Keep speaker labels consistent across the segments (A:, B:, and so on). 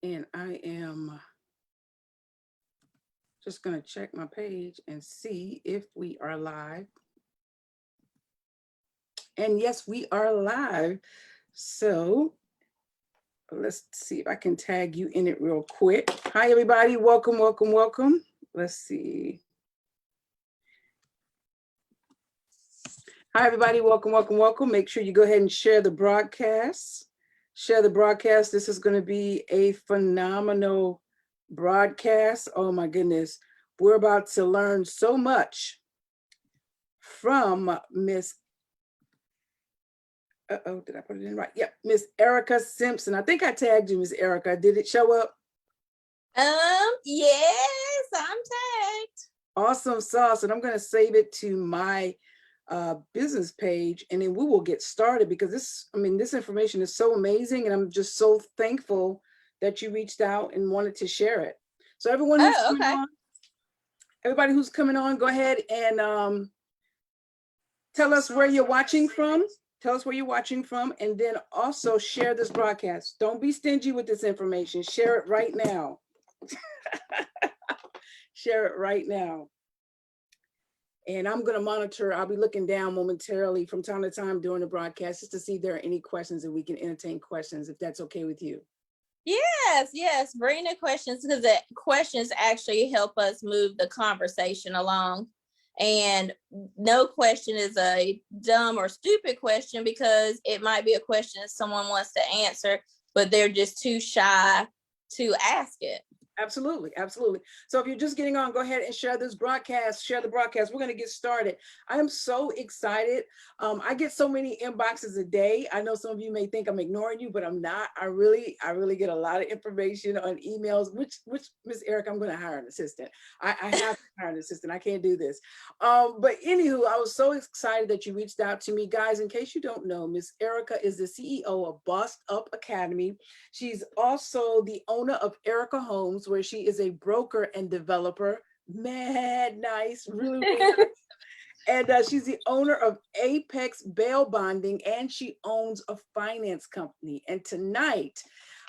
A: And I am just going to check my page and see if we are live. And yes, we are live. So let's see if I can tag you in it real quick. Hi, everybody. Welcome, welcome, welcome. Let's see. Hi, everybody. Welcome, welcome, welcome. Make sure you go ahead and share the broadcast. Share the broadcast. This is going to be a phenomenal broadcast. Oh, my goodness. We're about to learn so much from Miss, did I put it in right? Yep, Miss Erica Simpson. I think I tagged you, Miss Erica. Did it show up?
B: Yes, I'm tagged.
A: Awesome sauce. And I'm going to save it to my business page, and then we will get started because this information is so amazing, and I'm just so thankful that you reached out and wanted to share it. So everyone who's everybody who's coming on, go ahead and tell us where you're watching from. Tell us where you're watching from, and then also share this broadcast. Don't be stingy with this information. Share it right now. Share it right now. And I'm going to monitor. I'll be looking down momentarily from time to time during the broadcast just to see if there are any questions, and we can entertain questions if that's okay with you.
B: Yes. Bring the questions, because the questions actually help us move the conversation along. And no question is a dumb or stupid question, because it might be a question that someone wants to answer, but they're just too shy to ask it.
A: Absolutely. So if you're just getting on, go ahead and share this broadcast, share the broadcast. We're going to get started. I am so excited. I get so many inboxes a day. I know some of you may think I'm ignoring you, but I'm not. I really get a lot of information on emails, which Miss Erica, I'm going to hire an assistant. I have to hire an assistant. I can't do this. But anywho, I was so excited that you reached out to me. Guys, in case you don't know, Miss Erica is the CEO of Bossed Up Academy. She's also the owner of Erica Homes, where she is a broker and developer. Mad nice, really nice. And she's the owner of Apex Bail Bonding, and she owns a finance company. And tonight,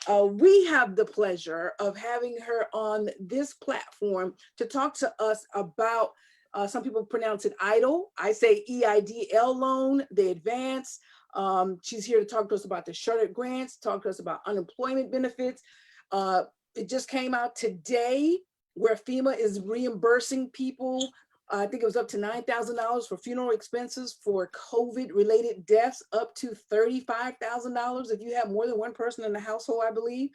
A: we have the pleasure of having her on this platform to talk to us about, some people pronounce it EIDL. I say EIDL loan, the advance. She's here to talk to us about the Shuttered grants, talk to us about unemployment benefits. It just came out today where FEMA is reimbursing people. I think it was up to $9,000 for funeral expenses for COVID-related deaths, up to $35,000 if you have more than one person in the household, I believe.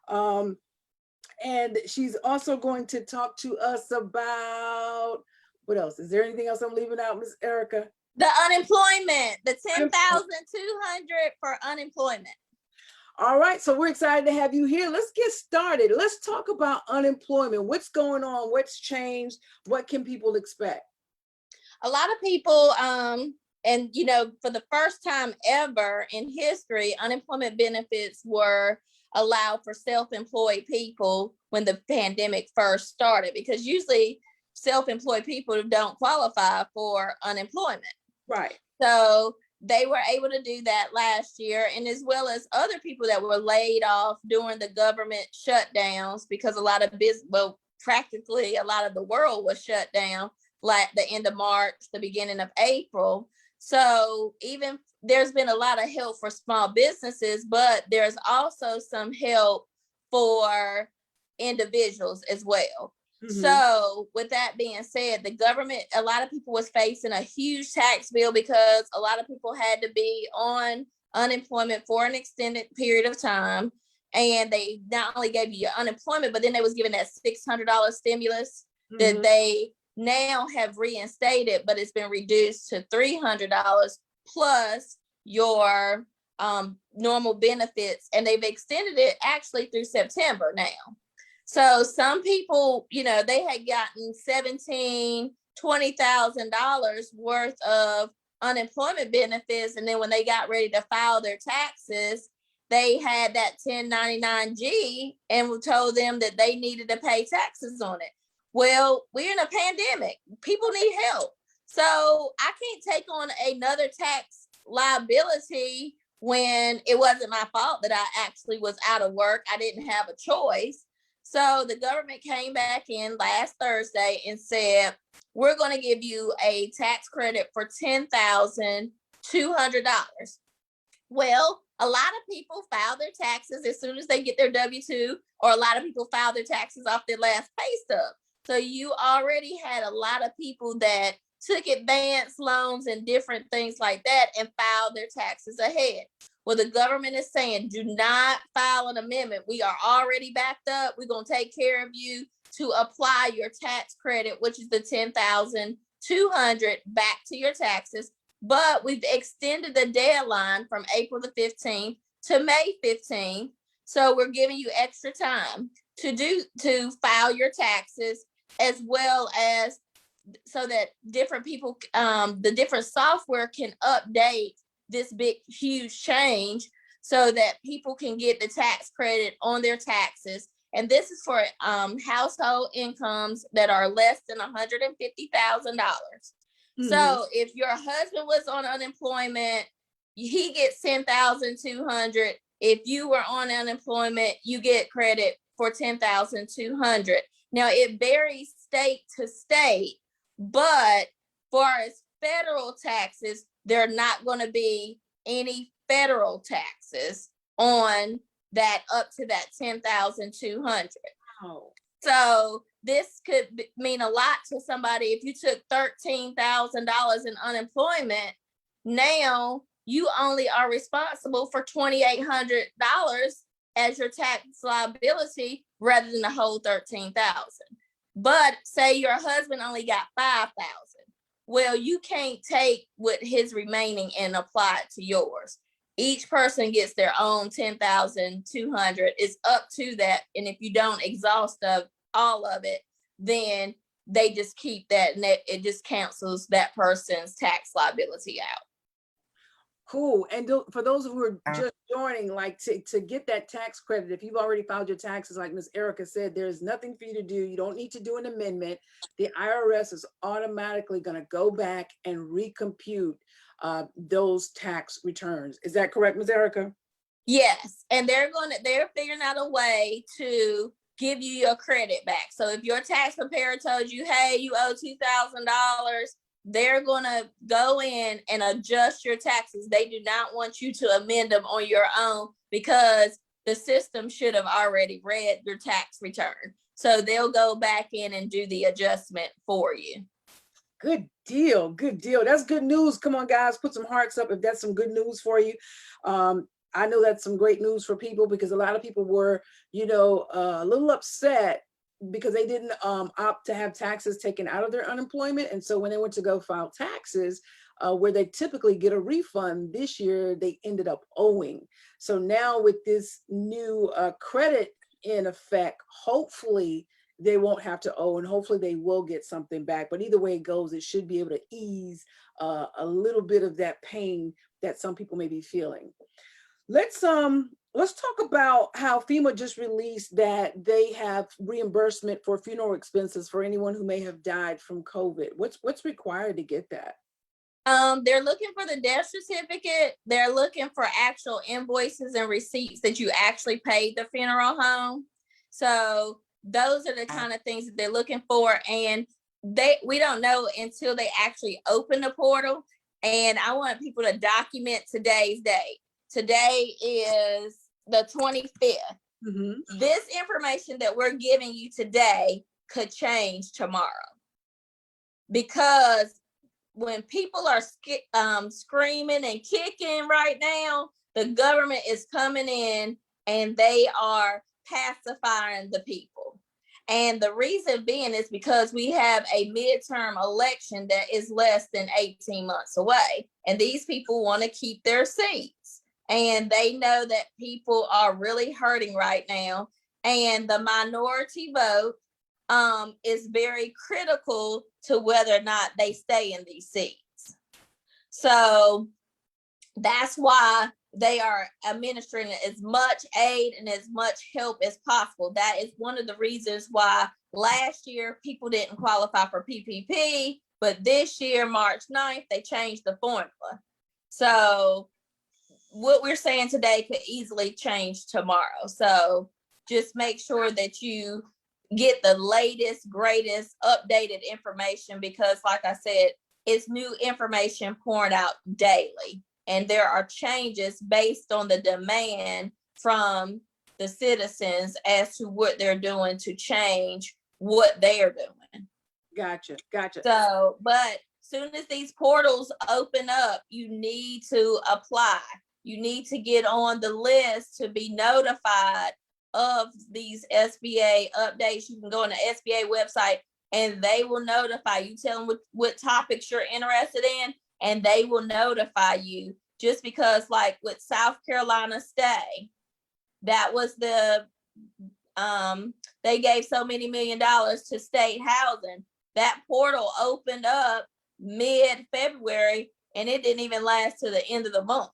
A: And she's also going to talk to us about, what else? Is there anything else I'm leaving out, Miss Erica?
B: The unemployment, the 10,200 for unemployment.
A: All right, so we're excited to have you here. Let's get started. Let's talk about unemployment. What's going on? What's changed? What can people expect?
B: A lot of people, and for the first time ever in history, unemployment benefits were allowed for self-employed people when the pandemic first started, because usually self-employed people don't qualify for unemployment.
A: Right.
B: So they were able to do that last year, and as well as other people that were laid off during the government shutdowns, because practically a lot of the world was shut down, like the end of March, the beginning of April. So even there's been a lot of help for small businesses, but there's also some help for individuals as well. Mm-hmm. So with that being said, the government, a lot of people was facing a huge tax bill because a lot of people had to be on unemployment for an extended period of time. And they not only gave you your unemployment, but then they was giving that $600 stimulus that they now have reinstated, but it's been reduced to $300 plus your normal benefits. And they've extended it actually through September now. So some people, they had gotten $17,000, $20,000 worth of unemployment benefits. And then when they got ready to file their taxes, they had that 1099-G and told them that they needed to pay taxes on it. Well, we're in a pandemic. People need help. So I can't take on another tax liability when it wasn't my fault that I actually was out of work. I didn't have a choice. So the government came back in last Thursday and said, we're going to give you a tax credit for $10,200. Well, a lot of people file their taxes as soon as they get their W-2, or a lot of people file their taxes off their last pay stub. So you already had a lot of people that took advance loans and different things like that and filed their taxes ahead. Well, the government is saying, do not file an amendment. We are already backed up. We're going to take care of you to apply your tax credit, which is the $10,200 back to your taxes. But we've extended the deadline from April the 15th to May 15th. So we're giving you extra time to file your taxes, as well as so that different people, the different software can update this big, huge change so that people can get the tax credit on their taxes. And this is for household incomes that are less than $150,000. So if your husband was on unemployment, he gets $10,200. If you were on unemployment, you get credit for $10,200. Now it varies state to state, but for as federal taxes, there are not going to be any federal taxes on that up to that $10,200.
A: Wow.
B: So this could mean a lot to somebody. If you took $13,000 in unemployment, now you only are responsible for $2,800 as your tax liability rather than the whole $13,000. But say your husband only got $5,000. Well, you can't take what his remaining and apply it to yours. Each person gets their own $10,200. It's up to that. And if you don't exhaust all of it, then they just keep that, and it just cancels that person's tax liability out.
A: Cool. And for those who are just joining, like to get that tax credit, if you've already filed your taxes, like Ms. Erica said, there's nothing for you to do. You don't need to do an amendment. The IRS is automatically going to go back and recompute those tax returns. Is that correct, Ms. Erica?
B: Yes. And they're figuring out a way to give you your credit back. So if your tax preparer told you, hey, you owe $2,000, they're going to go in and adjust your taxes. They do not want you to amend them on your own because the system should have already read your tax return. So they'll go back in and do the adjustment for you.
A: Good deal. Good deal. That's good news. Come on, guys, put some hearts up if that's some good news for you. I know that's some great news for people, because a lot of people were, a little upset because they didn't opt to have taxes taken out of their unemployment. And so when they went to go file taxes, where they typically get a refund, this year they ended up owing. So now with this new credit in effect, hopefully they won't have to owe, and hopefully they will get something back. But either way it goes, it should be able to ease a little bit of that pain that some people may be feeling. Let's talk about how FEMA just released that they have reimbursement for funeral expenses for anyone who may have died from COVID. What's required to get that?
B: They're looking for the death certificate. They're looking for actual invoices and receipts that you actually paid the funeral home. So those are the kind of things that they're looking for. And we don't know until they actually open the portal. And I want people to document today's date. Today is the 25th. Mm-hmm. This information that we're giving you today could change tomorrow, because when people are screaming and kicking right now, the government is coming in and they are pacifying the people. And the reason being is because we have a midterm election that is less than 18 months away. And these people want to keep their seats. And they know that people are really hurting right now. And the minority vote is very critical to whether or not they stay in these seats. So that's why they are administering as much aid and as much help as possible. That is one of the reasons why last year people didn't qualify for PPP, but this year, March 9th, they changed the formula. So what we're saying today could easily change tomorrow. So just make sure that you get the latest, greatest, updated information, because like I said, it's new information pouring out daily. And there are changes based on the demand from the citizens as to what they're doing to change what they are doing.
A: Gotcha.
B: So, but soon as these portals open up, you need to apply. You need to get on the list to be notified of these SBA updates. You can go on the SBA website and they will notify you. Tell them what topics you're interested in, and they will notify you. Just because, like with South Carolina Stay, that was the they gave so many $1 million to state housing. That portal opened up mid-February and it didn't even last to the end of the month.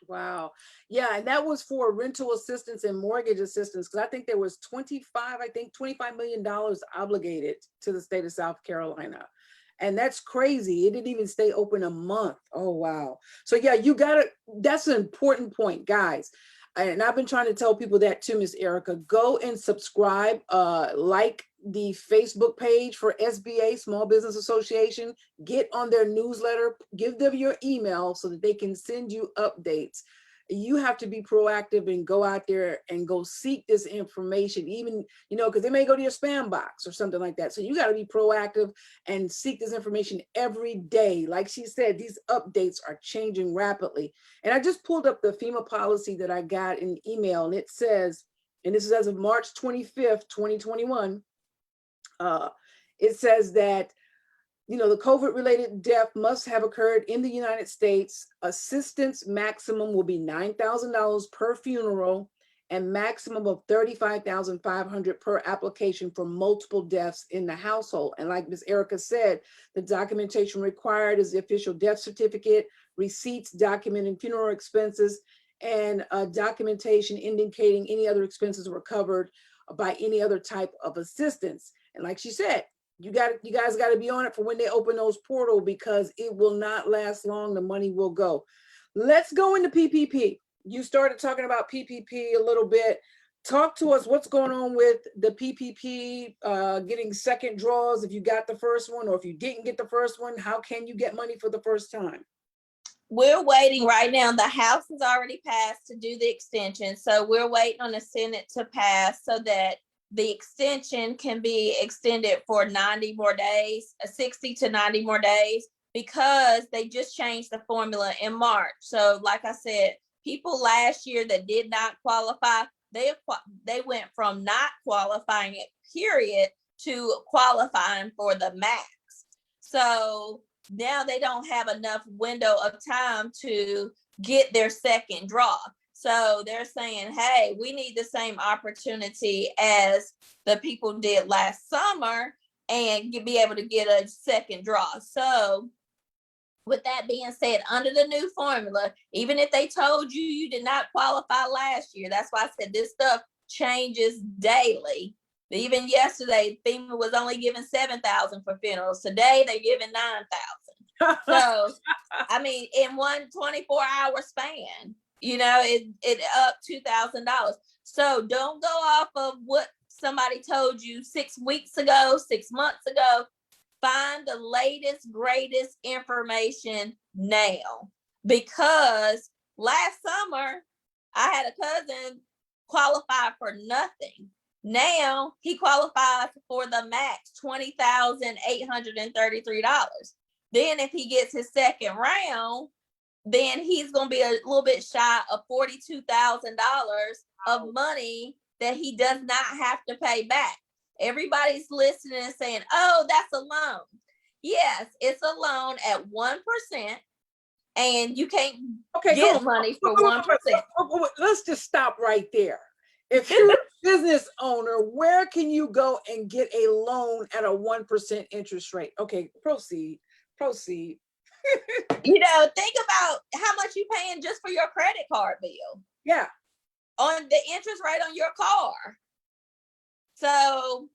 A: Wow. Yeah, and that was for rental assistance and mortgage assistance, because I think there was $25 million obligated to the state of South Carolina. And that's crazy. It didn't even stay open a month. Oh, wow. So yeah, that's an important point, guys. And I've been trying to tell people that too, Miss Erica. Go and subscribe, like the Facebook page for SBA, Small Business Association. Get on their newsletter, give them your email so that they can send you updates. You have to be proactive and go out there and go seek this information, even, because they may go to your spam box or something like that. So you got to be proactive and seek this information every day. Like she said, these updates are changing rapidly. And I just pulled up the FEMA policy that I got in email, and it says, and this is as of March 25th, 2021, it says that the COVID-related death must have occurred in the United States. Assistance maximum will be $9,000 per funeral and maximum of $35,500 per application for multiple deaths in the household. And like Ms. Erica said, the documentation required is the official death certificate, receipts documenting funeral expenses, and documentation indicating any other expenses were covered by any other type of assistance. And like she said, you guys got to be on it for when they open those portals, because it will not last long. The money will go. Let's go into PPP. You started talking about PPP a little bit. Talk to us. What's going on with the PPP, getting second draws if you got the first one, or if you didn't get the first one, how can you get money for the first time?
B: We're waiting right now. The House has already passed to do the extension. So we're waiting on the Senate to pass so that the extension can be extended for 90 more days, 60 to 90 more days, because they just changed the formula in March. So like I said, people last year that did not qualify, they went from not qualifying it, period, to qualifying for the max. So now they don't have enough window of time to get their second draw. So they're saying, hey, we need the same opportunity as the people did last summer and be able to get a second draw. So with that being said, under the new formula, even if they told you you did not qualify last year, that's why I said this stuff changes daily. Even yesterday, FEMA was only giving $7,000 for funerals. Today, they're giving $9,000. So, I mean, in one 24-hour span, it up $2,000. So don't go off of what somebody told you 6 weeks ago, 6 months ago. Find the latest, greatest information now. Because last summer, I had a cousin qualify for nothing. Now he qualifies for the max, $20,833. Then if he gets his second round, then he's going to be a little bit shy of $42,000 of money that he does not have to pay back. Everybody's listening and saying, oh, that's a loan. Yes, it's a loan at 1%, and you can't get money for 1%.
A: Let's just stop right there. If you're a business owner, where can you go and get a loan at a 1% interest rate? Okay, proceed.
B: Think about how much you're paying just for your credit card bill.
A: Yeah.
B: On the interest rate on your car. So,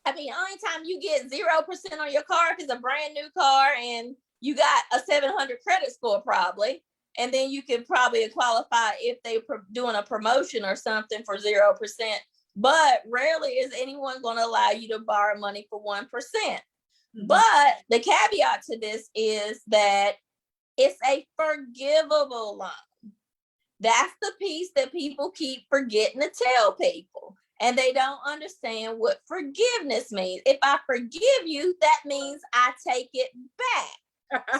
B: I mean, only time you get 0% on your car if it's a brand new car and you got a 700 credit score probably. And then you can probably qualify if they doing a promotion or something for 0%. But rarely is anyone going to allow you to borrow money for 1%. Mm-hmm. But the caveat to this is that it's a forgivable loan. That's the piece that people keep forgetting to tell people. And they don't understand what forgiveness means. If I forgive you, that means I take it back.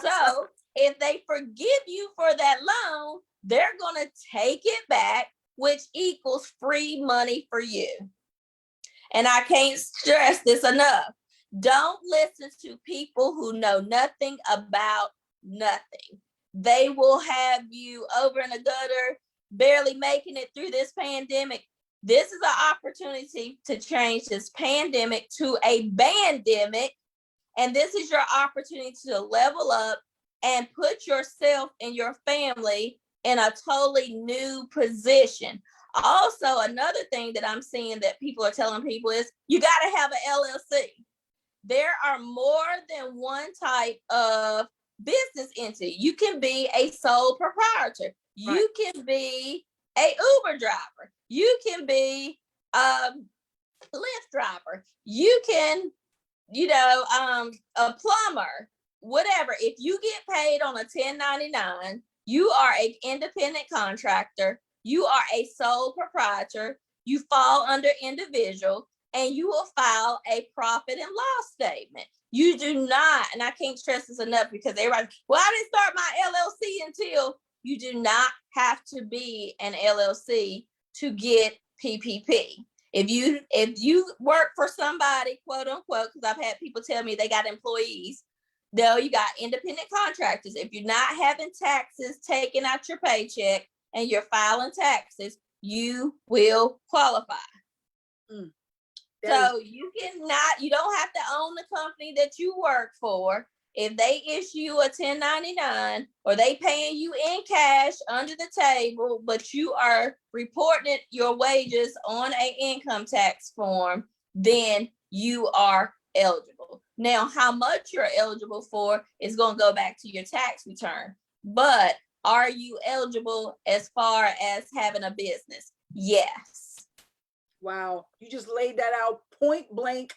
B: So if they forgive you for that loan, they're going to take it back, which equals free money for you. And I can't stress this enough. Don't listen to people who know nothing about nothing. They will have you over in the gutter, barely making it through this pandemic. This is an opportunity to change this pandemic to a bandemic. And this is your opportunity to level up and put yourself and your family in a totally new position. Also, another thing that I'm seeing that people are telling people is you got to have an LLC. There are more than one type of business entity. You can be a sole proprietor. You can be a Uber driver. You can be a Lyft driver. You can, a plumber, whatever. If you get paid on a 1099, you are an independent contractor. You are a sole proprietor. You fall under individual, and you will file a profit and loss statement. You do not, and I can't stress this enough because everybody, well, I didn't start my LLC until. You do not have to be an LLC to get PPP. If you work for somebody, quote unquote, because I've had people tell me they got employees, no, you got independent contractors. If you're not having taxes taken out your paycheck and you're filing taxes, you will qualify. So you don't have to own the company that you work for. If they issue you a 1099 or they paying you in cash under the table, but you are reporting your wages on an income tax form, then you are eligible. Now, how much you're eligible for is going to go back to your tax return. But are you eligible as far as having a business? Yes.
A: Wow. You just laid that out point blank,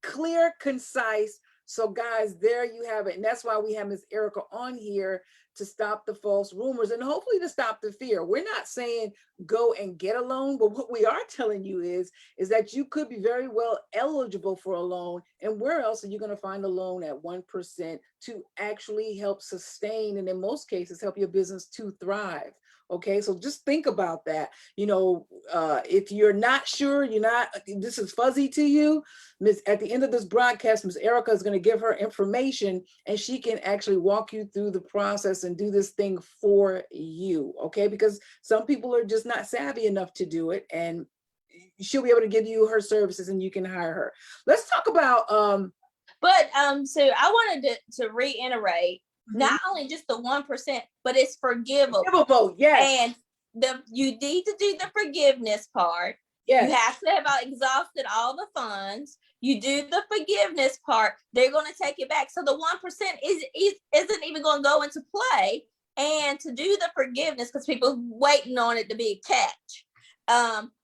A: clear, concise. So guys, there you have it. And that's why we have Ms. Erica on here to stop the false rumors and hopefully to stop the fear. We're not saying go and get a loan, but what we are telling you is that you could be very well eligible for a loan. And where else are you going to find a loan at 1% to actually help sustain and in most cases help your business to thrive? Okay, so just think about that. If you're not sure, this is fuzzy to you, at the end of this broadcast, Ms. Erica is going to give her information and she can actually walk you through the process and do this thing for you. Okay, because some people are just not savvy enough to do it, and she'll be able to give you her services and you can hire her. Let's talk about
B: so I wanted to reiterate. Not only just the 1%, but it's forgivable.
A: Forgivable, yes.
B: And you need to do the forgiveness part. Yes. You have to have exhausted all the funds. You do the forgiveness part. They're going to take it back. So the 1% isn't even going to go into play. And to do the forgiveness, because people waiting on it to be a catch.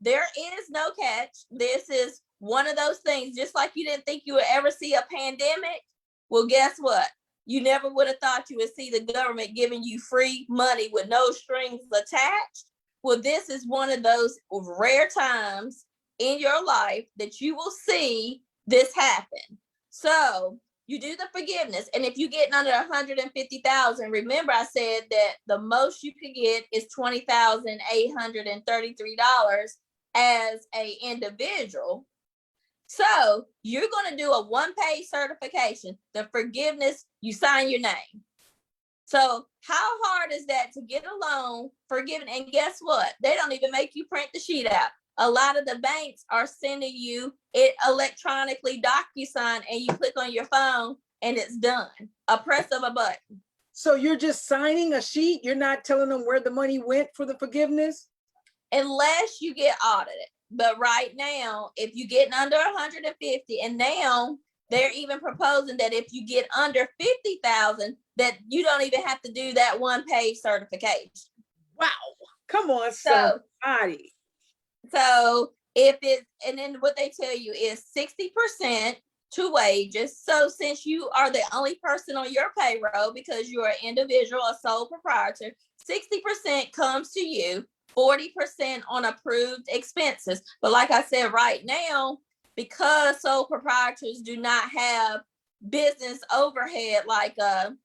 B: There is no catch. This is one of those things, just like you didn't think you would ever see a pandemic. Well, guess what? You never would have thought you would see the government giving you free money with no strings attached. Well, this is one of those rare times in your life that you will see this happen. So you do the forgiveness. And if you get under 150,000, remember I said that the most you could get is $20,833 as an individual. So you're going to do a one-page certification. The forgiveness, you sign your name. So how hard is that to get a loan forgiven? And guess what? They don't even make you print the sheet out. A lot of the banks are sending you it electronically DocuSign, and you click on your phone and it's done. A press of a button.
A: So you're just signing a sheet? You're not telling them where the money went for the forgiveness?
B: Unless you get audited. But right now, if you're getting under 150, and now they're even proposing that if you get under 50,000, that you don't even have to do that 1-page certification.
A: Wow. Come on,
B: So,
A: somebody.
B: so if it, and then what they tell you is 60% to wages. So since you are the only person on your payroll because you're an individual, a sole proprietor, 60% comes to you, 40% on approved expenses. But like I said, right now, because sole proprietors do not have business overhead like the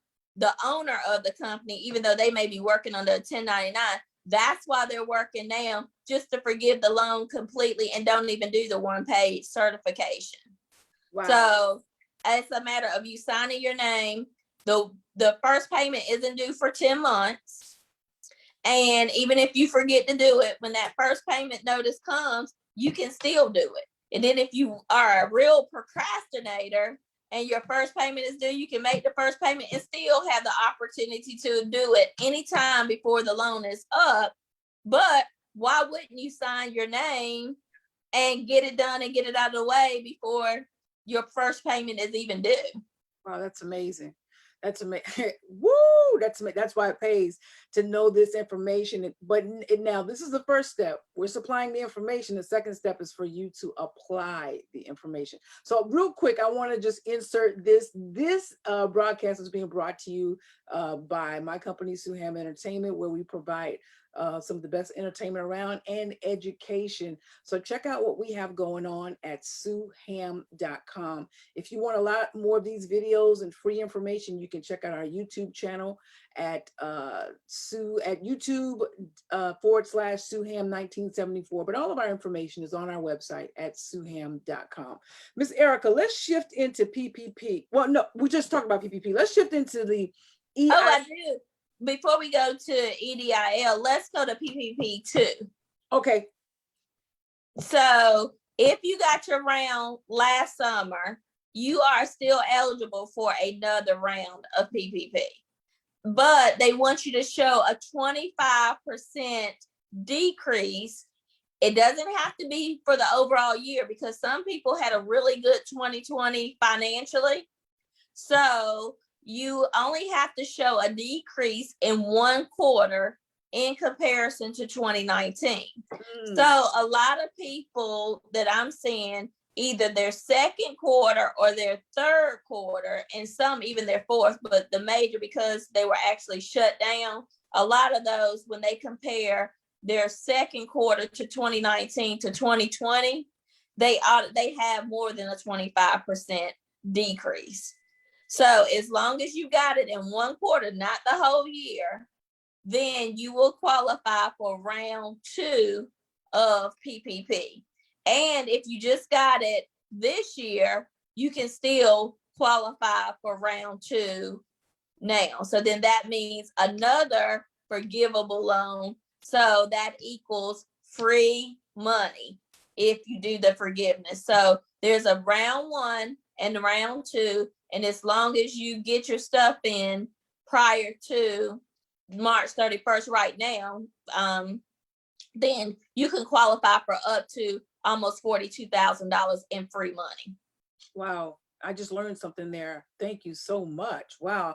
B: owner of the company, even though they may be working under a 1099, that's why they're working now, just to forgive the loan completely and don't even do the 1-page certification.
A: Wow.
B: So it's a matter of you signing your name. The first payment isn't due for 10 months. And even if you forget to do it, when that first payment notice comes, you can still do it. And then if you are a real procrastinator and your first payment is due, you can make the first payment and still have the opportunity to do it anytime before the loan is up. But why wouldn't you sign your name and get it done and get it out of the way before your first payment is even due?
A: Wow, that's amazing. That's amazing. Woo! That's amazing. That's why it pays to know this information. But now this is the first step. We're supplying the information. The second step is for you to apply the information. So real quick, I want to just insert this. This broadcast is being brought to you by my company, Suham Entertainment, where we provide some of the best entertainment around and education. So check out what we have going on at suham.com. If you want a lot more of these videos and free information, you can check out our YouTube channel at YouTube /Suham1974. But all of our information is on our website at suham.com. Miss Erica, let's shift into PPP. Well, no, we just talked about PPP. Let's shift into the EIDL.
B: Oh, I do. Before we go to EDIL, let's go to PPP too.
A: Okay.
B: So if you got your round last summer, you are still eligible for another round of PPP. But they want you to show a 25% decrease. It doesn't have to be for the overall year because some people had a really good 2020 financially. So you only have to show a decrease in 1 quarter in comparison to 2019. So a lot of people that I'm seeing, either their second quarter or their third quarter, and some even their fourth, but the major, because they were actually shut down, a lot of those, when they compare their second quarter to 2019 to 2020, they have more than a 25% decrease. So as long as you got it in 1 quarter, not the whole year, then you will qualify for round 2 of PPP. And if you just got it this year, you can still qualify for round 2 now. So then that means another forgivable loan. So that equals free money if you do the forgiveness. So there's a round 1 and round 2. And as long as you get your stuff in prior to March 31st right now, then you can qualify for up to almost $42,000 in free money.
A: Wow. I just learned something there. Thank you so much. Wow.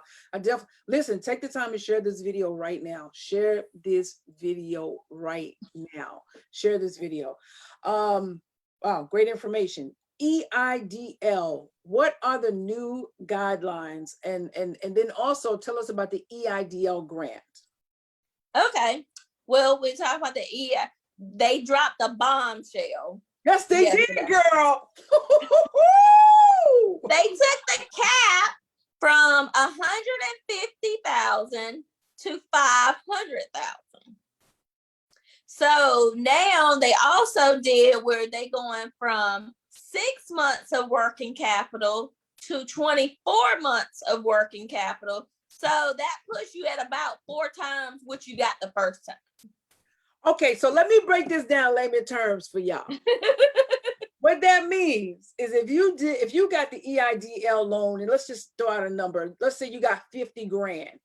A: Listen, take the time to share this video right now. Share this video right now. Share this video. Wow, great information. EIDL, what are the new guidelines? And then also tell us about the EIDL grant.
B: Okay. Well, we talk about the they dropped a bombshell.
A: Yes, they did, girl.
B: They took the cap from 150,000 to 500,000. So now they also did where they going from 6 months of working capital to 24 months of working capital. So that puts you at about 4 times what you got the first time.
A: Okay, so let me break this down layman terms for y'all. What that means is if you got the EIDL loan, and let's just throw out a number, let's say you got 50 grand.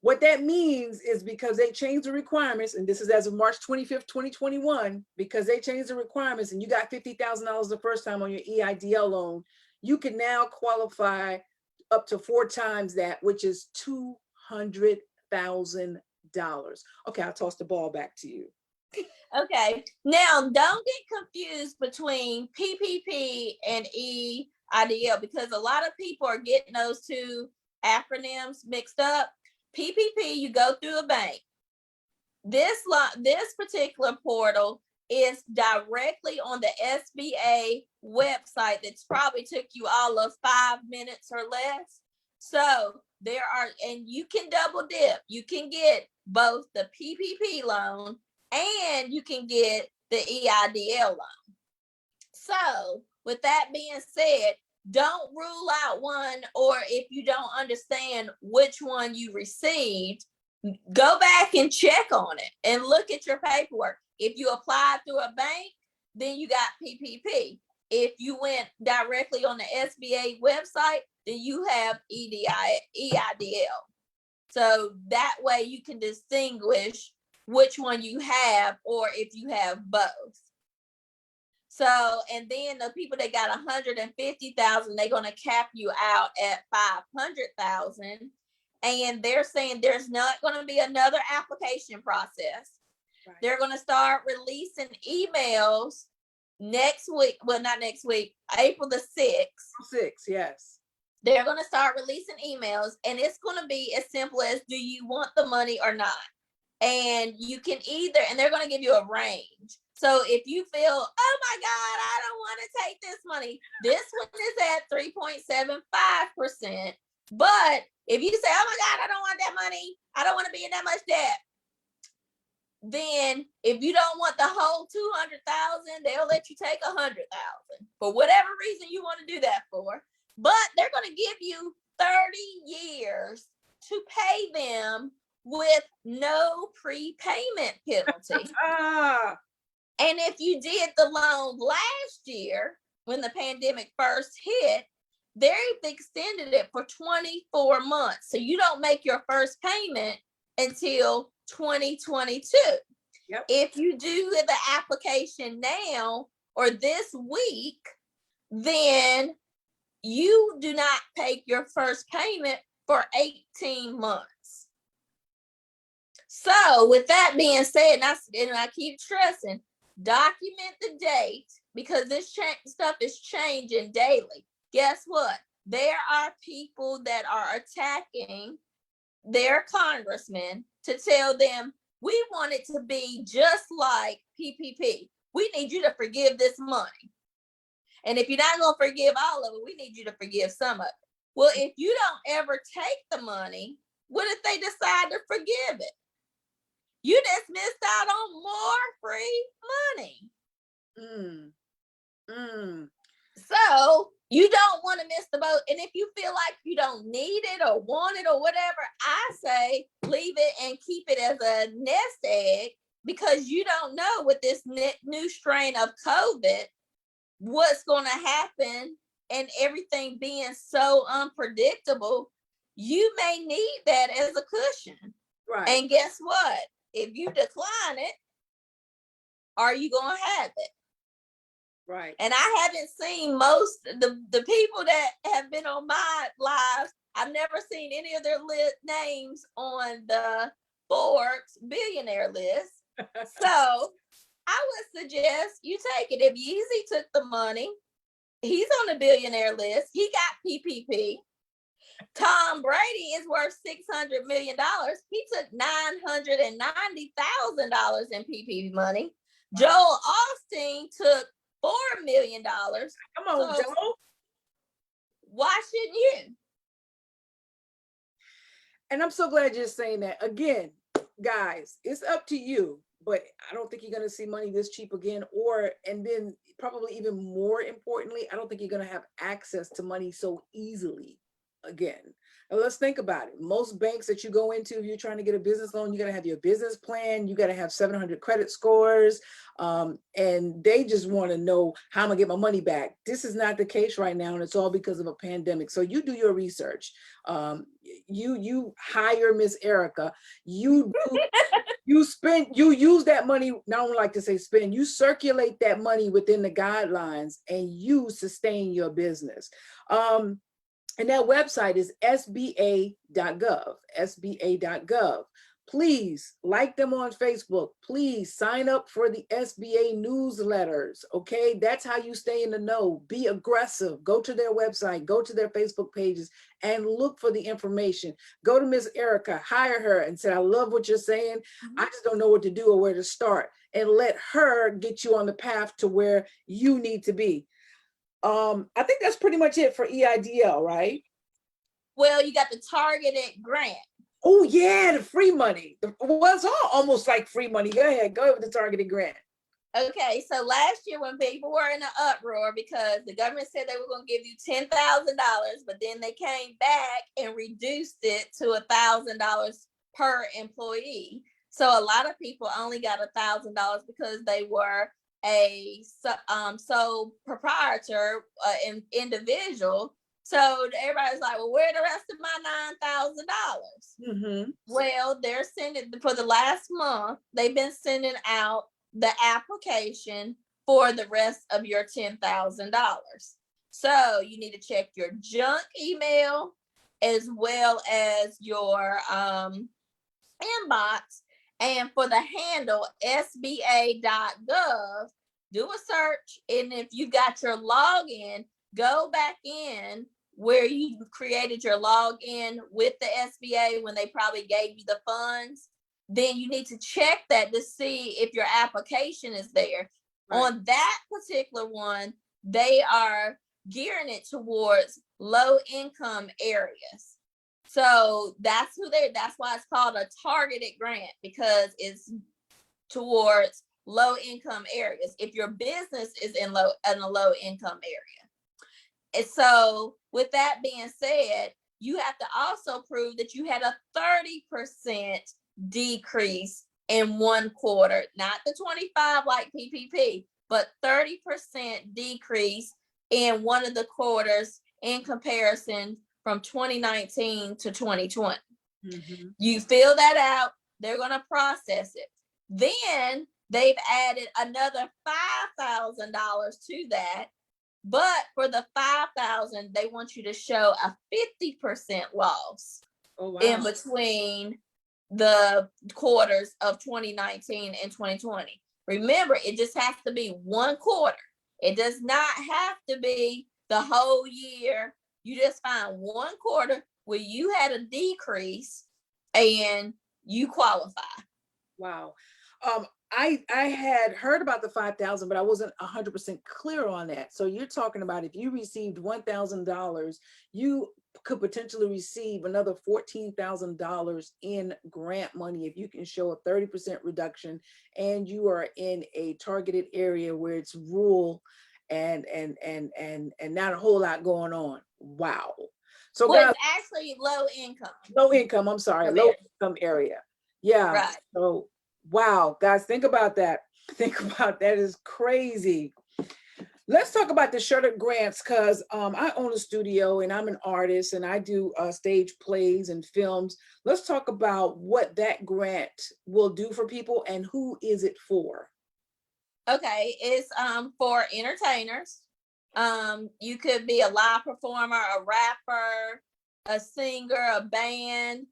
A: What that means is because they changed the requirements, and this is as of March 25th, 2021, because they changed the requirements and you got $50,000 the first time on your EIDL loan, you can now qualify up to 4 times that, which is $200,000. Okay, I'll toss the ball back to you.
B: Okay, now don't get confused between PPP and EIDL, because a lot of people are getting those two acronyms mixed up. PPP, you go through a bank. This particular portal is directly on the SBA website. That's probably took you all of 5 minutes or less. So there are, and you can double dip. You can get both the PPP loan and you can get the EIDL loan. So with that being said, don't rule out one, or if you don't understand which one you received, go back and check on it and look at your paperwork. If you applied through a bank, then you got PPP. If you went directly on the SBA website, then you have EIDL. So that way you can distinguish which one you have, or if you have both. So, and then the people that got 150,000, they're going to cap you out at 500,000. And they're saying there's not going to be another application process. Right. They're going to start releasing emails next week. Well, not next week, April the 6th.
A: 6th, yes.
B: They're going to start releasing emails, and it's going to be as simple as, do you want the money or not? And you can either, and they're going to give you a range. So if you feel, oh my God, I don't want to take this money, this one is at 3.75%. But if you say, oh my God, I don't want that money, I don't want to be in that much debt, then if you don't want the whole 200,000, they'll let you take 100,000 for whatever reason you want to do that for. But they're going to give you 30 years to pay them with no prepayment penalty. And if you did the loan last year when the pandemic first hit, they've extended it for 24 months. So you don't make your first payment until 2022. Yep. If you do the application now or this week, then you do not take your first payment for 18 months. So with that being said, and I keep stressing, document the date, because this stuff is changing daily. Guess what? There are people that are attacking their congressmen to tell them, we want it to be just like PPP. We need you to forgive this money. And if you're not going to forgive all of it, we need you to forgive some of it. Well, if you don't ever take the money, what if they decide to forgive it? You just missed out on more free money. So you don't want to miss the boat. And if you feel like you don't need it or want it or whatever, I say leave it and keep it as a nest egg, because you don't know with this new strain of COVID what's going to happen, and everything being so unpredictable. You may need that as a cushion. Right. And guess what? If you decline it, are you going to have it? Right. And I haven't seen most the people that have been on my lives. I've never seen any of their names on the Forbes billionaire list. So I would suggest you take it. If Yeezy took the money, he's on the billionaire list. He got PPP. Tom Brady is worth $600 million. He took $990,000 in PPP money. Wow. Joel Osteen took $4 million.
A: Come on, Joel.
B: Why shouldn't you?
A: And I'm so glad you're saying that. Again, guys, it's up to you. But I don't think you're going to see money this cheap again, and then probably even more importantly, I don't think you're going to have access to money so easily again. Let's think about it. Most banks that you go into, if you're trying to get a business loan, you got to have your business plan. You got to have 700 credit scores. And they just want to know how I'm going to get my money back. This is not the case right now. And it's all because of a pandemic. So you do your research. You hire Miss Erica. You use that money. I don't like to say spend. You circulate that money within the guidelines and you sustain your business. And that website is sba.gov, sba.gov. Please like them on Facebook. Please sign up for the SBA newsletters. Okay, that's how you stay in the know. Be aggressive. Go to their website, go to their Facebook pages, and look for the information. Go to Miss Erica, hire her, and say, I love what you're saying. I just don't know what to do or where to start. And let her get you on the path to where you need to be. I think that's pretty much it for EIDL, right?
B: Well, you got the targeted grant.
A: Oh yeah, the free money. Well, it's all almost like free money. Go ahead with the targeted grant.
B: Okay, so last year when people were in an uproar because the government said they were going to give you $10,000, but then they came back and reduced it to $1,000 per employee. So a lot of people only got $1,000 because they were a sole proprietor, individual. So everybody's like, well, where are the rest of my $9,000?
A: Mm-hmm.
B: Well, they're sending, for the last month, they've been sending out the application for the rest of your $10,000. So you need to check your junk email as well as your inbox. And for the handle sba.gov, do a search. And if you got your login, go back in where you created your login with the SBA when they probably gave you the funds. Then you need to check that to see if your application is there. Right. On that particular one, they are gearing it towards low income areas. So that's why it's called a targeted grant, because it's towards low income areas. If your business is in a low income area. And so with that being said, you have to also prove that you had a 30% decrease in one quarter, not the 25 like PPP, but 30% decrease in one of the quarters in comparison from 2019 to 2020. Mm-hmm. You fill that out, they're going to process it. Then they've added another $5,000 to that. But for the $5,000, they want you to show a 50% loss in between the quarters of 2019 and 2020. Remember, it just has to be one quarter. It does not have to be the whole year. You just find one quarter where you had a decrease and you qualify.
A: Wow. I had heard about the 5,000, but I wasn't 100% clear on that. So you're talking about if you received $1,000, you could potentially receive another $14,000 in grant money if you can show a 30% reduction and you are in a targeted area where it's rural and not a whole lot going on. Wow. So
B: well, guys, it's actually low income.
A: I'm sorry, low income area. Yeah.
B: Right.
A: So wow, guys, think about that. Think about that. Is crazy. Let's talk about the Shuttered grants, because I own a studio and I'm an artist and I do stage plays and films. Let's talk about what that grant will do for people and who is it for?
B: Okay, it's for entertainers. You could be a live performer, a rapper, a singer, a band,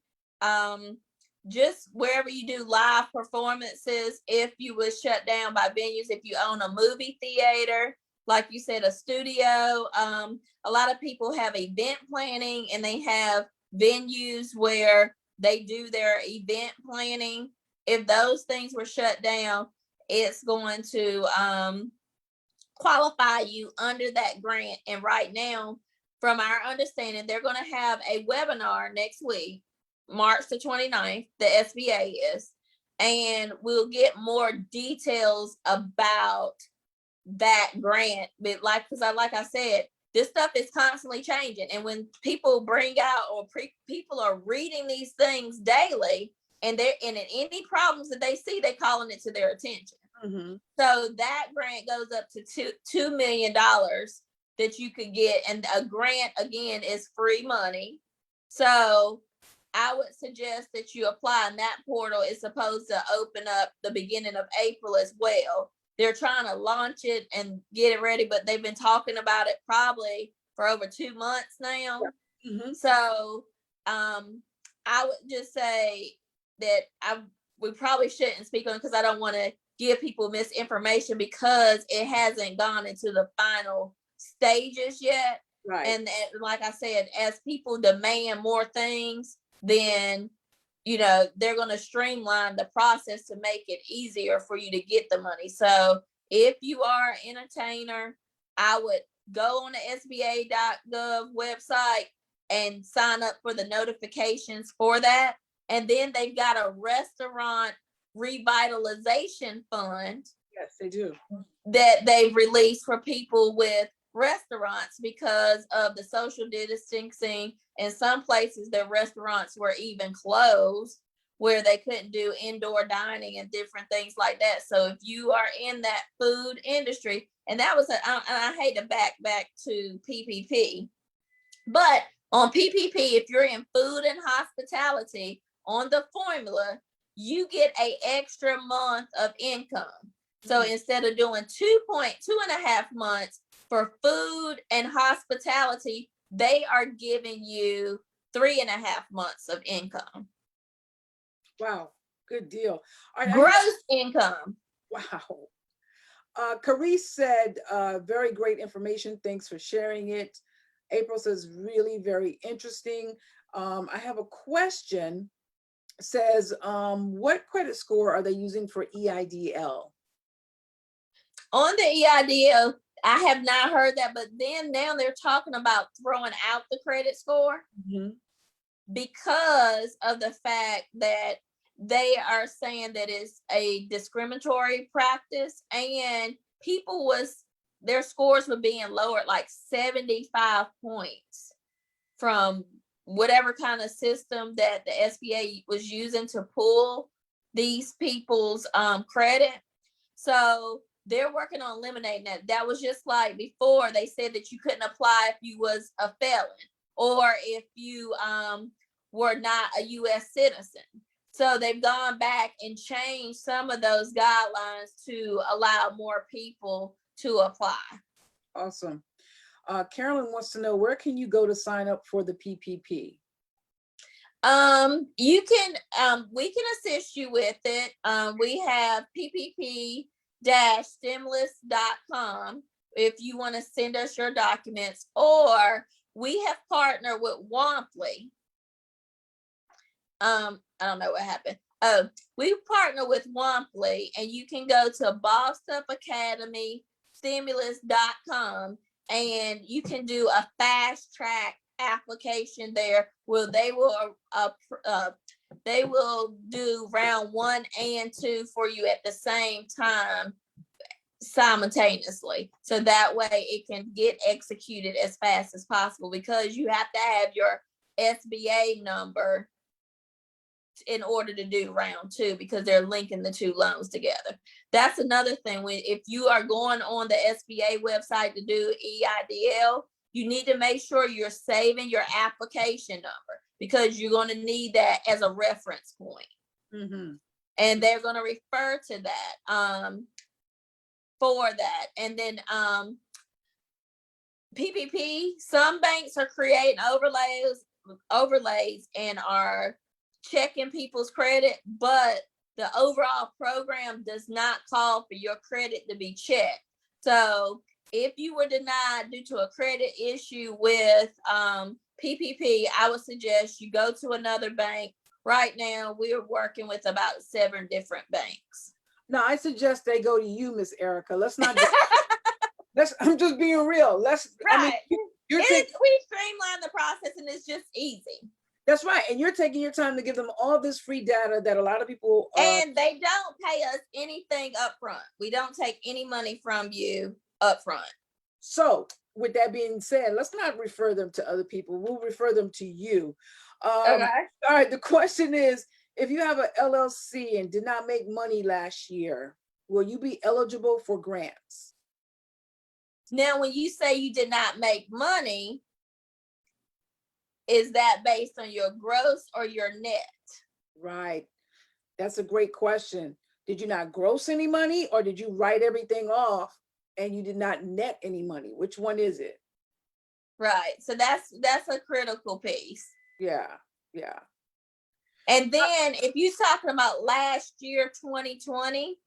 B: just wherever you do live performances. If you was shut down by venues, if you own a movie theater, like you said, a studio, a lot of people have event planning and they have venues where they do their event planning. If those things were shut down, it's going to qualify you under that grant. And right now, from our understanding, they're going to have a webinar next week, March the 29th, the SBA is, and we'll get more details about that grant. But like I said, this stuff is constantly changing. And when people bring out or people are reading these things daily, and in any problems that they see, they're calling it to their attention.
A: Mm-hmm.
B: So that grant goes up to $2 million that you could get. And a grant, again, is free money. So I would suggest that you apply, and that portal is supposed to open up the beginning of April as well. They're trying to launch it and get it ready, but they've been talking about it probably for over 2 months now.
A: Mm-hmm.
B: So I would just say that we probably shouldn't speak on it because I don't want to give people misinformation because it hasn't gone into the final stages yet.
A: Right.
B: And like I said, as people demand more things, then they're going to streamline the process to make it easier for you to get the money. So if you are an entertainer, I would go on the SBA.gov website and sign up for the notifications for that. And then they've got a restaurant revitalization fund.
A: Yes, they do.
B: That they've released for people with restaurants because of the social distancing. In some places, their restaurants were even closed where they couldn't do indoor dining and different things like that. So if you are in that food industry, and that was, I hate to back to PPP, but on PPP, if you're in food and hospitality, on the formula, you get an extra month of income. So instead of doing 2.5 months for food and hospitality, they are giving you 3.5 months of income.
A: Wow, good deal.
B: Gross income.
A: Wow. Carice said, very great information. Thanks for sharing it. April says, really very interesting. I have a question. Says, what credit score are they using for EIDL?
B: On the EIDL, I have not heard that, but then now they're talking about throwing out the credit score because of the fact that they are saying that it's a discriminatory practice, and their scores were being lowered like 75 points from whatever kind of system that the SBA was using to pull these people's credit. So they're working on eliminating that. That was just like before they said that you couldn't apply if you was a felon or if you were not a U.S. citizen. So they've gone back and changed some of those guidelines to allow more people to apply.
A: Awesome. Carolyn wants to know, where can you go to sign up for the PPP?
B: You can, we can assist you with it. We have PPP-stimulus.com if you want to send us your documents, or we have partnered with Womply. I don't know what happened. Oh, we partner with Womply, and you can go to Bossed Up Academy stimulus.com and you can do a fast track application there where they will do round 1 and 2 for you at the same time simultaneously, so that way it can get executed as fast as possible, because you have to have your SBA number in order to do round 2, because they're linking the 2 loans together. That's another thing. If you are going on the SBA website to do EIDL, you need to make sure you're saving your application number, because you're going to need that as a reference point. And they're going to refer to that for that. And then PPP, some banks are creating overlays and are checking people's credit, but the overall program does not call for your credit to be checked. So if you were denied due to a credit issue with PPP, I would suggest you go to another bank. Right now, we're working with about 7 different banks.
A: No, I suggest they go to you, Miss Erica. Let's not. I'm just being real.
B: Right.
A: I mean, we
B: streamline the process, and it's just easy.
A: That's right. And you're taking your time to give them all this free data that a lot of people.
B: And they don't pay us anything up front. We don't take any money from you up front.
A: So with that being said, let's not refer them to other people. We'll refer them to you.
B: Okay.
A: All right. The question is, if you have an LLC and did not make money last year, will you be eligible for grants?
B: Now, when you say you did not make money, is that based on your gross or your net?
A: Right. That's a great question. Did you not gross any money, or did you write everything off and you did not net any money? Which one is it?
B: Right. So that's a critical piece.
A: Yeah. Yeah.
B: And then if you're talking about last year, 2020,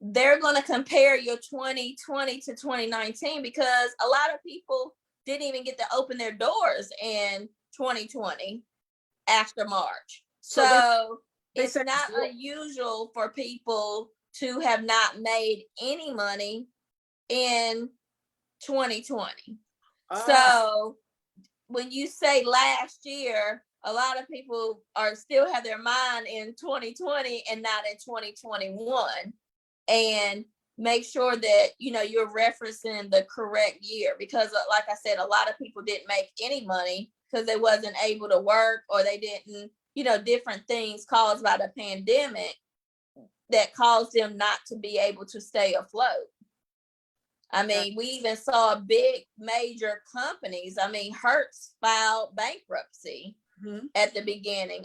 B: they're going to compare your 2020 to 2019 because a lot of people didn't even get to open their doors in 2020 after March. So it's not unusual for people to have not made any money in 2020. So when you say last year, a lot of people are still have their mind in 2020 and not in 2021. And make sure that, you know, you're referencing the correct year, because like I said, a lot of people didn't make any money because they wasn't able to work, or they didn't, you know, different things caused by the pandemic that caused them not to be able to stay afloat. I mean, we even saw big major companies. I mean, Hertz filed bankruptcy at the beginning.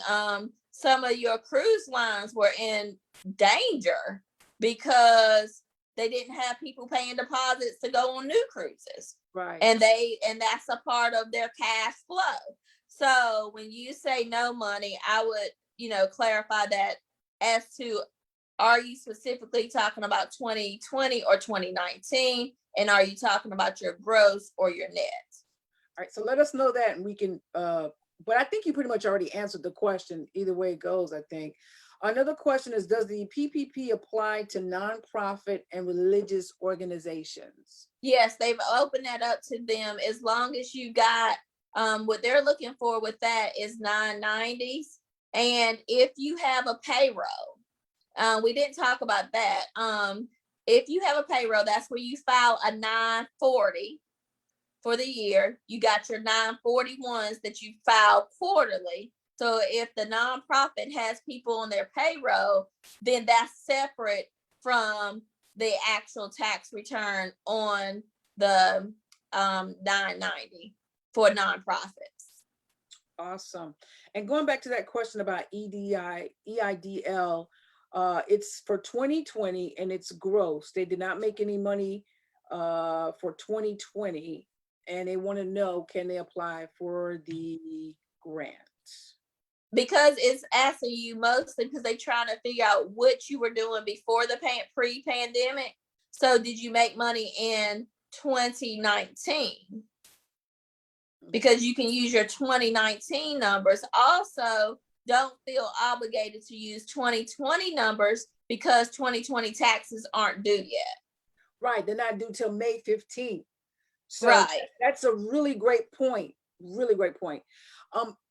B: Some of your cruise lines were in danger because they didn't have people paying deposits to go on new cruises.
A: Right.
B: And that's a part of their cash flow. So when you say no money, I would, you know, clarify that as to, are you specifically talking about 2020 or 2019? And are you talking about your gross or your net?
A: All right, so let us know that, and we can, but I think you pretty much already answered the question. Either way it goes, I think. Another question is, does the PPP apply to nonprofit and religious organizations?
B: Yes, they've opened that up to them as long as you got, what they're looking for with that is 990s. And if you have a payroll, we didn't talk about that. If you have a payroll, that's where you file a 940 for the year. You got your 941s that you file quarterly. So if the nonprofit has people on their payroll, then that's separate from the actual tax return on the 990 for nonprofits.
A: Awesome. And going back to that question about EIDL, it's for 2020 and it's gross. They did not make any money for 2020, and they want to know, can they apply for the grant?
B: Because it's asking you mostly because they're trying to figure out what you were doing before the pre-pandemic. So did you make money in 2019? Because you can use your 2019 numbers. Also, don't feel obligated to use 2020 numbers because 2020 taxes aren't due yet.
A: Right, they're not due till May 15th. So
B: right.
A: That's a really great point. Really great point.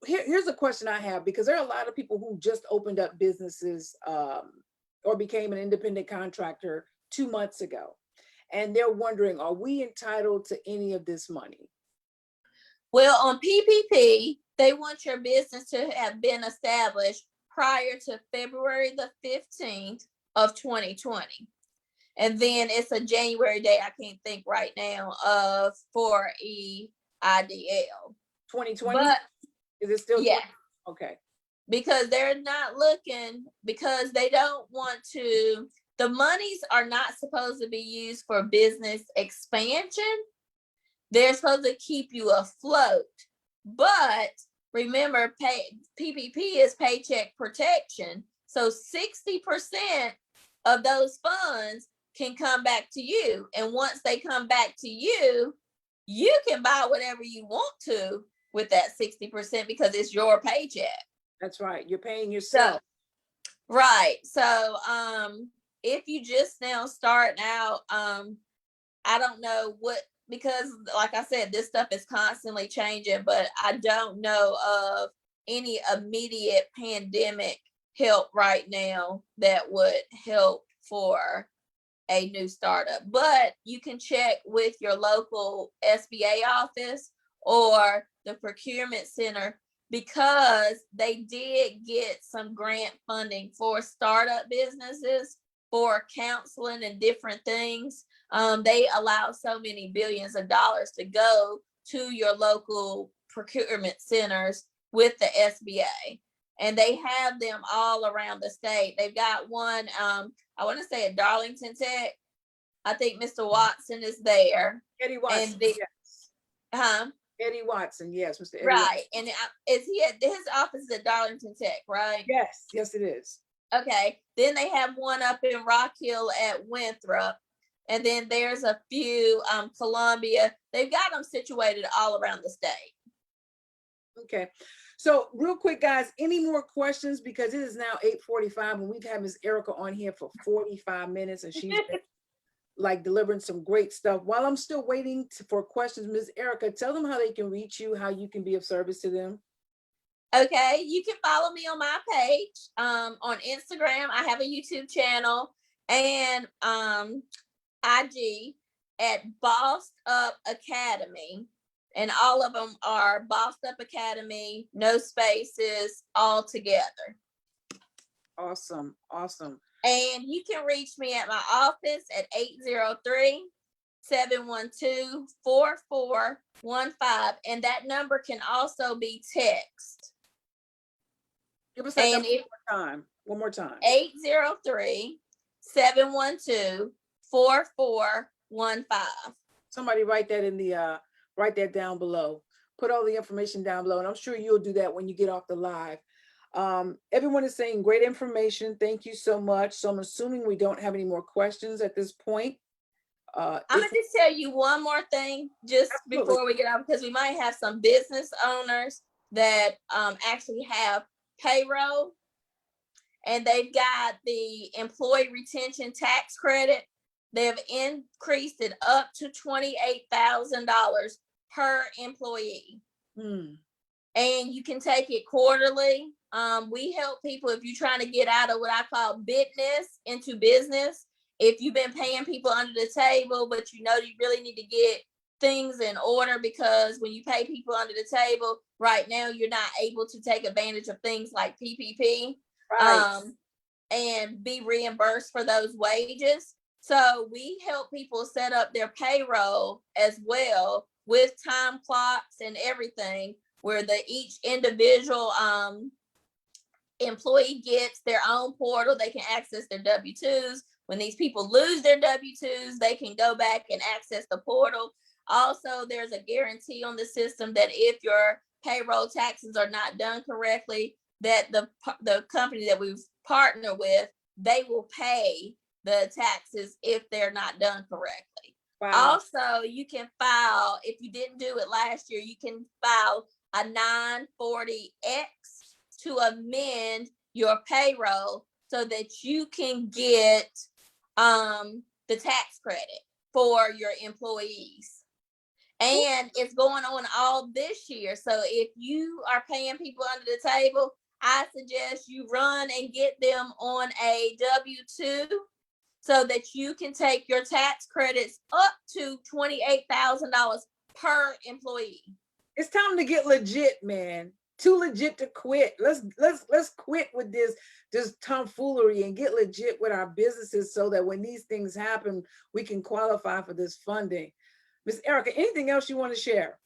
A: Here's a question I have, because there are a lot of people who just opened up businesses or became an independent contractor 2 months ago. And they're wondering, are we entitled to any of this money?
B: Well, on PPP, they want your business to have been established prior to February the 15th of 2020. And then it's a January date, I can't think right now, for EIDL.
A: 2020?
B: But
A: is it still?
B: Yeah.
A: Okay.
B: Because they're not looking, because they don't want to, the monies are not supposed to be used for business expansion. They're supposed to keep you afloat. But remember, PPP is paycheck protection. So 60% of those funds can come back to you. And once they come back to you, you can buy whatever you want to with that 60% because it's your paycheck.
A: That's right. You're paying yourself.
B: So, right. So if you just now starting out, I don't know what, because like I said, this stuff is constantly changing, but I don't know of any immediate pandemic help right now that would help for a new startup. But you can check with your local SBA office or the procurement center, because they did get some grant funding for startup businesses for counseling and different things. They allow so many billions of dollars to go to your local procurement centers with the SBA. And they have them all around the state. They've got one, I want to say at Darlington Tech. I think Mr. Watson is there.
A: Eddie Watson,
B: And the,
A: yes. Eddie Watson, yes, Mr. Eddie
B: right.
A: Watson.
B: And is he at his office at Darlington Tech, right?
A: Yes, yes, it is.
B: Okay. Then they have one up in Rock Hill at Winthrop. And then there's a few, Columbia. They've got them situated all around the state.
A: Okay. So real quick, guys, any more questions? Because it is now 8:45 and we've had Ms. Erica on here for 45 minutes and she's been like delivering some great stuff. While I'm still waiting for questions, Ms. Erica, tell them how they can reach you, how you can be of service to them.
B: Okay, you can follow me on my page. On Instagram, I have a YouTube channel, and IG at Bossed Up Academy. And all of them are Bossed Up Academy, no spaces, all together.
A: Awesome, awesome.
B: And you can reach me at my office at 803-712-4415. And that number can also be text.
A: Give us that number one more time.
B: 803-712-4415.
A: Somebody write that in the write that down below. Put all the information down below, and I'm sure you'll do that when you get off the live. Everyone is saying great information. Thank you so much. So I'm assuming we don't have any more questions at this point.
B: I'm gonna just tell you one more thing just
A: Absolutely.
B: before we get off, because we might have some business owners that actually have payroll, and they've got the employee retention tax credit. They've increased it up to $28,000 per employee. And you can take it quarterly. We help people if you're trying to get out of what I call business into business. If you've been paying people under the table, but you know you really need to get things in order, because when you pay people under the table right now, you're not able to take advantage of things like PPP, right, and be reimbursed for those wages. So we help people set up their payroll as well with time clocks and everything, where each individual employee gets their own portal. They can access their W-2s. When these people lose their W-2s, they can go back and access the portal. Also, there's a guarantee on the system that if your payroll taxes are not done correctly, that the company that we've partnered with, they will pay the taxes if they're not done correctly. Wow. Also, you can file, if you didn't do it last year, you can file a 940X to amend your payroll so that you can get the tax credit for your employees. And it's going on all this year. So if you are paying people under the table, I suggest you run and get them on a W-2 so that you can take your tax credits up to $28,000 per employee.
A: It's time to get legit, man. Too legit to quit. Let's quit with this tomfoolery and get legit with our businesses so that when these things happen, we can qualify for this funding. Ms. Erica, anything else you want to share?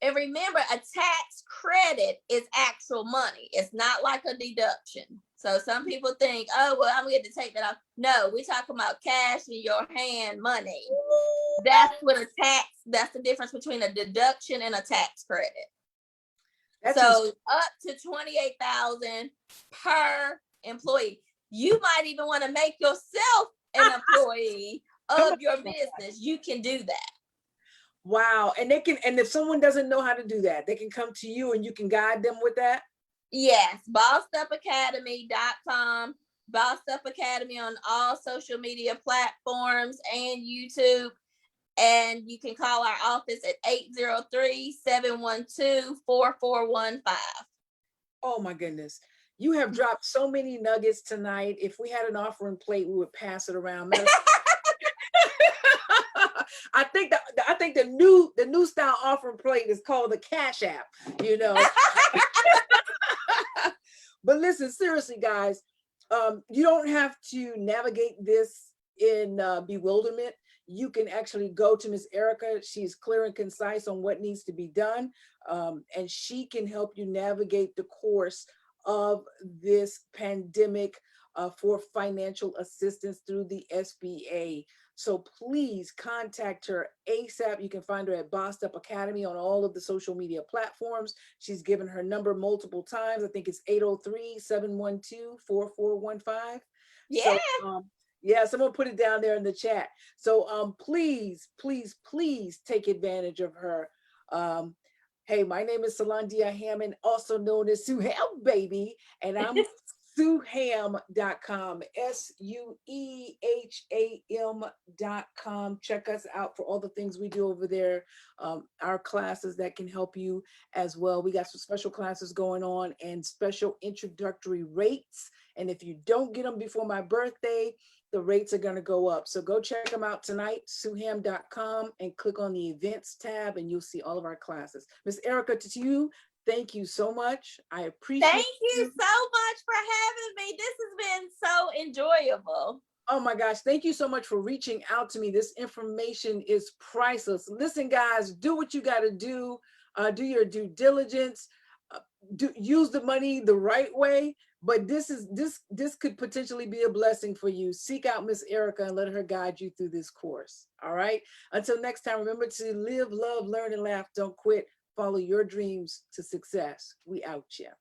B: And remember, a tax credit is actual money. It's not like a deduction. So some people think, oh, well, I'm going to take that off. No, we're talking about cash in your hand money. That's what a tax, that's the difference between a deduction and a tax credit. So up to $28,000 per employee. You might even want to make yourself an employee of your business. You can do that.
A: Wow. And they can, and if someone doesn't know how to do that, they can come to you and you can guide them with that?
B: Yes, bossedupacademy.com, Bossed Up Academy on all social media platforms and YouTube. And you can call our office at 803-712-4415.
A: Oh my goodness. You have dropped so many nuggets tonight. If we had an offering plate, we would pass it around. I think the new style offering plate is called the Cash App, you know. But listen, seriously, guys, you don't have to navigate this in bewilderment. You can actually go to Miss Erica. She's clear and concise on what needs to be done, and she can help you navigate the course of this pandemic for financial assistance through the SBA. So please contact her ASAP. You can find her at Bossed Up Academy on all of the social media platforms. She's given her number multiple times. I think it's 803-712-4415.
B: Yeah.
A: So yeah, someone put it down there in the chat. So please, please, please take advantage of her. Hey, my name is Salandia Hammond, also known as Sue Ham Baby, and I'm SueHam.com, SueHam.com. Check us out for all the things we do over there. Our classes that can help you as well. We got some special classes going on and special introductory rates. And if you don't get them before my birthday, the rates are going to go up. So go check them out tonight, SueHam.com, and click on the events tab and you'll see all of our classes. Miss Erica, to you, thank you so much. I appreciate
B: Thank you so much for having me. This has been so enjoyable.
A: Oh my gosh, thank you so much for reaching out to me. This information is priceless. Listen, guys, do what you got to do. Do your due diligence. Use the money the right way. But this could potentially be a blessing for you. Seek out Miss Erica and let her guide you through this course. All right. Until next time, remember to live, love, learn, and laugh. Don't quit. Follow your dreams to success. We out, yeah.